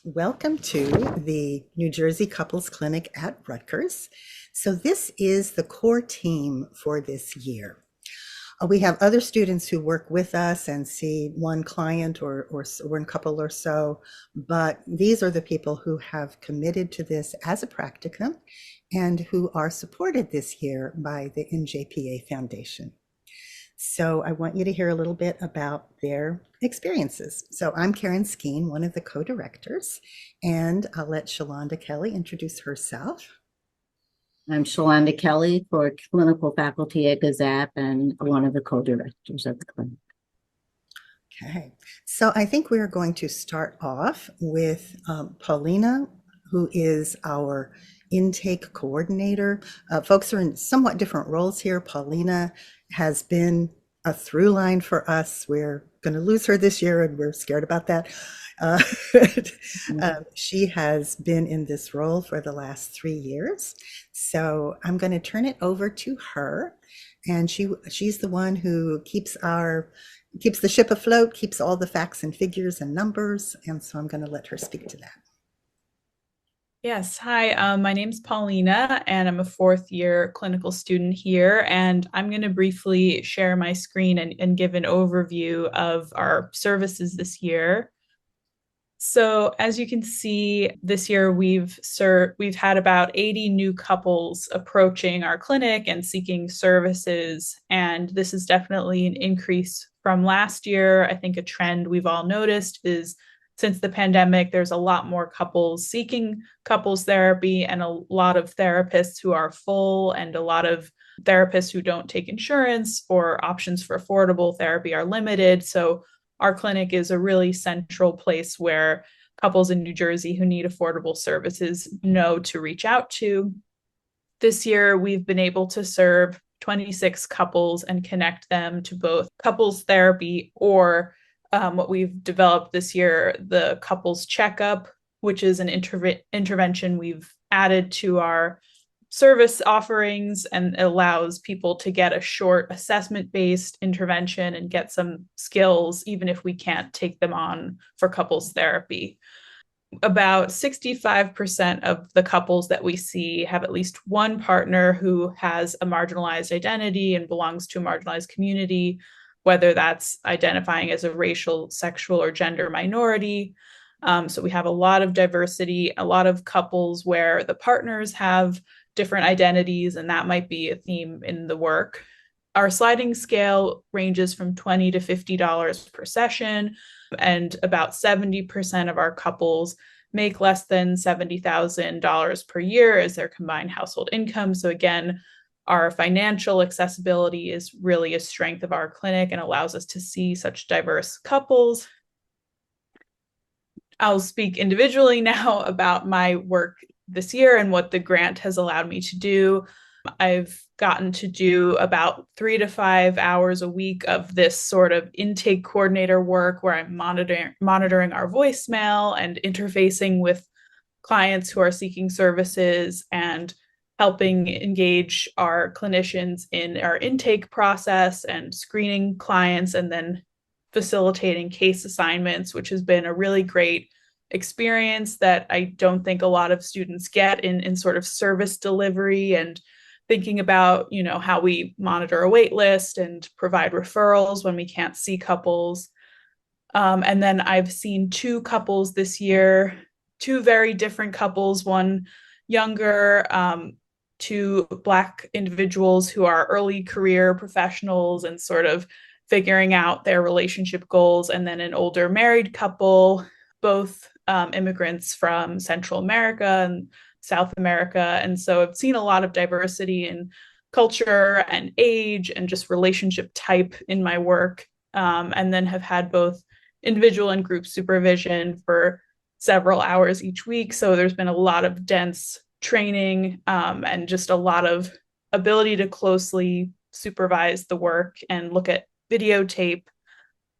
Welcome to the New Jersey Couples Clinic at Rutgers. So this is the core team for this year. We have other students who work with us and see one client or one couple or so, but these are the people who have committed to this as a practicum and who are supported this year by the NJPA Foundation. So I want you to hear a little bit about their experiences. So I'm Karen Skeen, one of the co-directors, and I'll let Shalonda Kelly introduce herself. I'm Shalonda Kelly for clinical faculty at GSAPP and one of the co-directors of the clinic. Okay, so I think we are going to start off with Paulina, who is our intake coordinator. Folks are in somewhat different roles here. Paulina has been a through line for us. We're going to lose her this year, and we're scared about that. Uh, she has been in this role for the last 3 years. So I'm going to turn it over to her. And she's the one who keeps the ship afloat, keeps all the facts and figures and numbers. And so I'm going to let her speak to that. Yes. Hi, my name's Paulina, and I'm a fourth year clinical student here. And I'm going to briefly share my screen and give an overview of our services this year. So as you can see, this year we've had about 80 new couples approaching our clinic and seeking services. And this is definitely an increase from last year. I think a trend we've all noticed is since the pandemic, there's a lot more couples seeking couples therapy and a lot of therapists who are full and a lot of therapists who don't take insurance or options for affordable therapy are limited. So our clinic is a really central place where couples in New Jersey who need affordable services know to reach out to. This year, we've been able to serve 26 couples and connect them to both couples therapy or what we've developed this year, the couples checkup, which is an intervention we've added to our service offerings and allows people to get a short assessment-based intervention and get some skills, even if we can't take them on for couples therapy. About 65% of the couples that we see have at least one partner who has a marginalized identity and belongs to a marginalized community, whether that's identifying as a racial, sexual, or gender minority. So we have a lot of diversity, a lot of couples where the partners have different identities, and that might be a theme in the work. Our sliding scale ranges from $20 to $50 per session, and about 70% of our couples make less than $70,000 per year as their combined household income. So again, our financial accessibility is really a strength of our clinic and allows us to see such diverse couples. I'll speak individually now about my work this year and what the grant has allowed me to do. I've gotten to do about 3 to 5 hours a week of this sort of intake coordinator work where I'm monitoring our voicemail and interfacing with clients who are seeking services and helping engage our clinicians in our intake process and screening clients and then facilitating case assignments, which has been a really great experience that I don't think a lot of students get in sort of service delivery and thinking about, how we monitor a wait list and provide referrals when we can't see couples. And then I've seen 2 couples this year, 2 very different couples, one younger, 2 Black individuals who are early career professionals and sort of figuring out their relationship goals, and then an older married couple, both immigrants from Central America and South America. And so I've seen a lot of diversity in culture and age and just relationship type in my work, and then have had both individual and group supervision for several hours each week. So there's been a lot of dense training and just a lot of ability to closely supervise the work and look at videotape.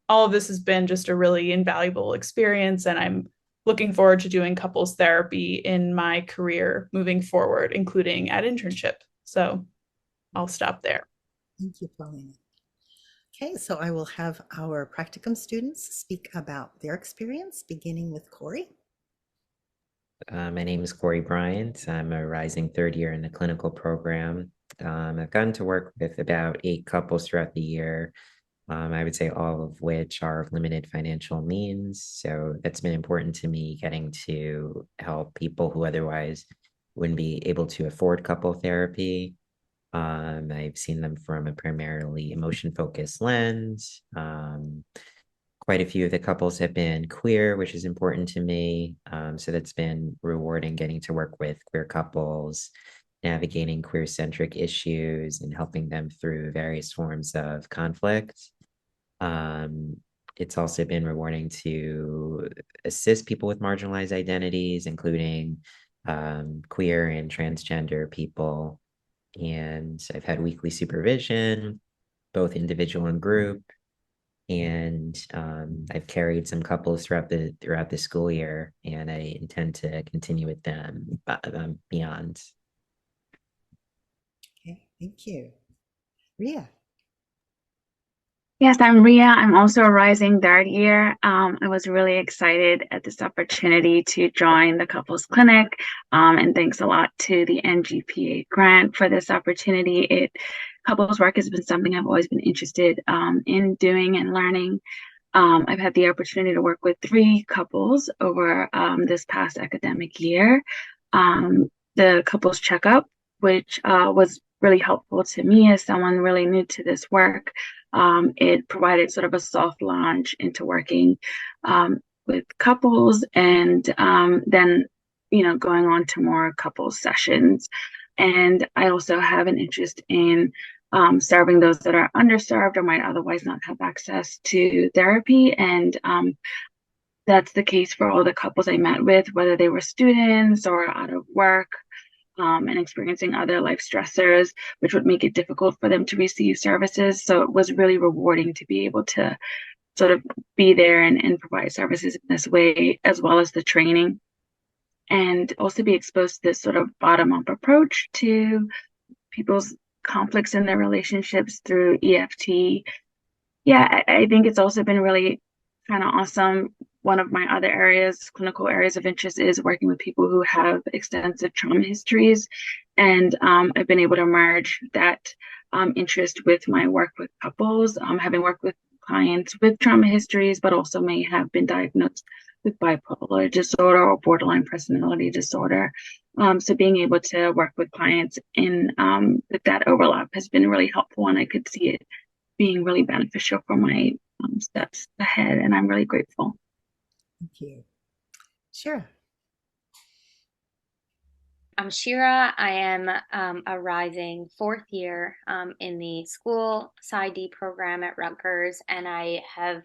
All of this has been just a really invaluable experience, and I'm looking forward to doing couples therapy in my career moving forward, including at internship. So I'll stop there. Thank you, Paulina. Okay, so I will have our practicum students speak about their experience, beginning with Corey. My name is Corey Bryant. I'm a rising third year in the clinical program. I've gotten to work with about 8 couples throughout the year. I would say all of which are of limited financial means. So that's been important to me, getting to help people who otherwise wouldn't be able to afford couple therapy. I've seen them from a primarily emotion-focused lens. Quite a few of the couples have been queer, which is important to me. So that's been rewarding, getting to work with queer couples, navigating queer-centric issues and helping them through various forms of conflict. Um, it's also been rewarding to assist people with marginalized identities, including queer and transgender people. And I've had weekly supervision, both individual and group. And I've carried some couples throughout the school year, and I intend to continue with them beyond. Okay, thank you. Ria. Yes, I'm Ria. I'm also a rising third year. I was really excited at this opportunity to join the couples clinic. And thanks a lot to the NJPA grant for this opportunity. Couples work has been something I've always been interested in doing and learning. I've had the opportunity to work with 3 couples over this past academic year. The couples checkup, which was really helpful to me as someone really new to this work. It provided sort of a soft launch into working with couples, and then, going on to more couples sessions. And I also have an interest in serving those that are underserved or might otherwise not have access to therapy. And that's the case for all the couples I met with, whether they were students or out of work. And experiencing other life stressors, which would make it difficult for them to receive services. So it was really rewarding to be able to sort of be there and provide services in this way, as well as the training, and also be exposed to this sort of bottom-up approach to people's conflicts in their relationships through EFT. Yeah, I think it's also been really kind of awesome. One of my other clinical areas of interest, is working with people who have extensive trauma histories. And I've been able to merge that interest with my work with couples, having worked with clients with trauma histories, but also may have been diagnosed with bipolar disorder or borderline personality disorder. So being able to work with clients with that overlap has been really helpful, and I could see it being really beneficial for my steps ahead, and I'm really grateful. Thank you. Sure. I'm Shira. I am a rising 4th year in the school PsyD program at Rutgers, and I have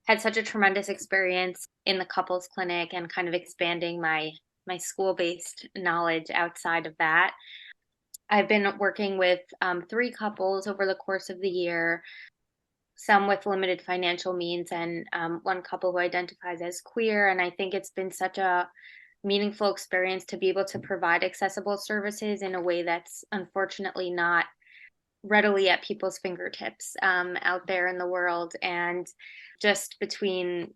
had such a tremendous experience in the couples clinic and kind of expanding my school-based knowledge outside of that. I've been working with 3 couples over the course of the year, some with limited financial means, and one couple who identifies as queer. And I think it's been such a meaningful experience to be able to provide accessible services in a way that's unfortunately not readily at people's fingertips out there in the world. And just between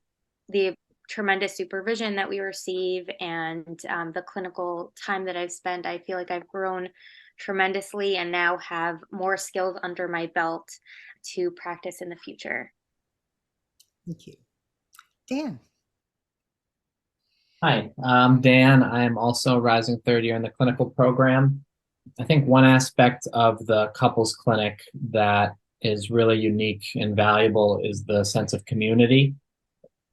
the tremendous supervision that we receive and the clinical time that I've spent, I feel like I've grown tremendously and now have more skills under my belt to practice in the future. Thank you. Dan. Hi, I'm Dan. I am also a rising third year in the clinical program. I think one aspect of the couples clinic that is really unique and valuable is the sense of community.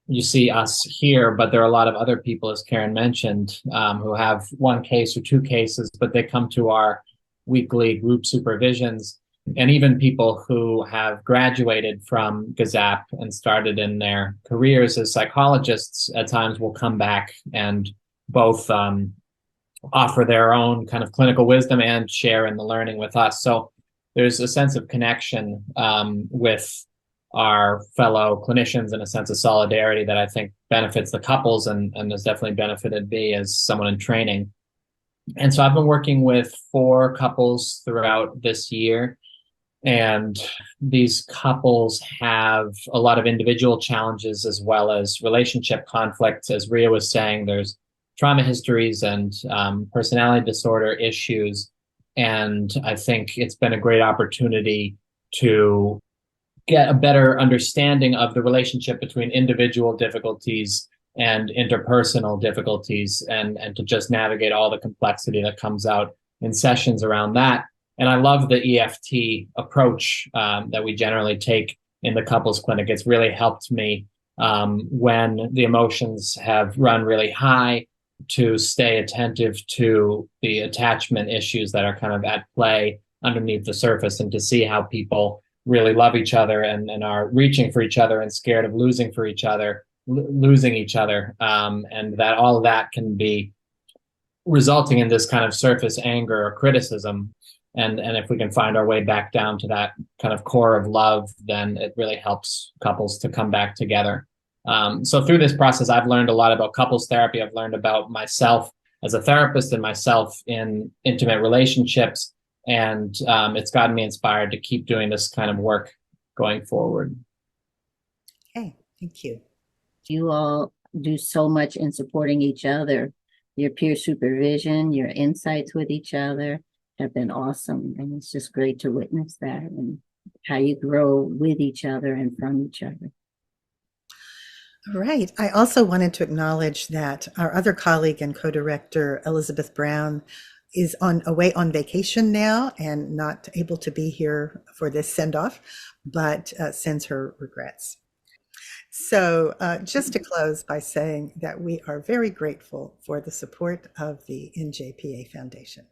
You see us here, but there are a lot of other people, as Karen mentioned, who have 1 case or 2 cases, but they come to our weekly group supervisions. And even people who have graduated from GSAPP and started in their careers as psychologists at times will come back and both offer their own kind of clinical wisdom and share in the learning with us. So there's a sense of connection with our fellow clinicians and a sense of solidarity that I think benefits the couples and has definitely benefited me as someone in training. And so I've been working with 4 couples throughout this year. And these couples have a lot of individual challenges as well as relationship conflicts. As Ria was saying, there's trauma histories and personality disorder issues. And I think it's been a great opportunity to get a better understanding of the relationship between individual difficulties and interpersonal difficulties, and to just navigate all the complexity that comes out in sessions around that. And I love the EFT approach that we generally take in the couples clinic. It's really helped me when the emotions have run really high, to stay attentive to the attachment issues that are kind of at play underneath the surface, and to see how people really love each other and are reaching for each other and scared of losing each other, and that all of that can be resulting in this kind of surface anger or criticism. And if we can find our way back down to that kind of core of love, then it really helps couples to come back together. So through this process, I've learned a lot about couples therapy. I've learned about myself as a therapist and myself in intimate relationships. And it's gotten me inspired to keep doing this kind of work going forward. Okay, thank you. You all do so much in supporting each other. Your peer supervision, your insights with each other have been awesome. And it's just great to witness that and how you grow with each other and from each other. All right. I also wanted to acknowledge that our other colleague and co-director, Elizabeth Brown, is away on vacation now and not able to be here for this send-off, but sends her regrets. So just to close by saying that we are very grateful for the support of the NJPA Foundation.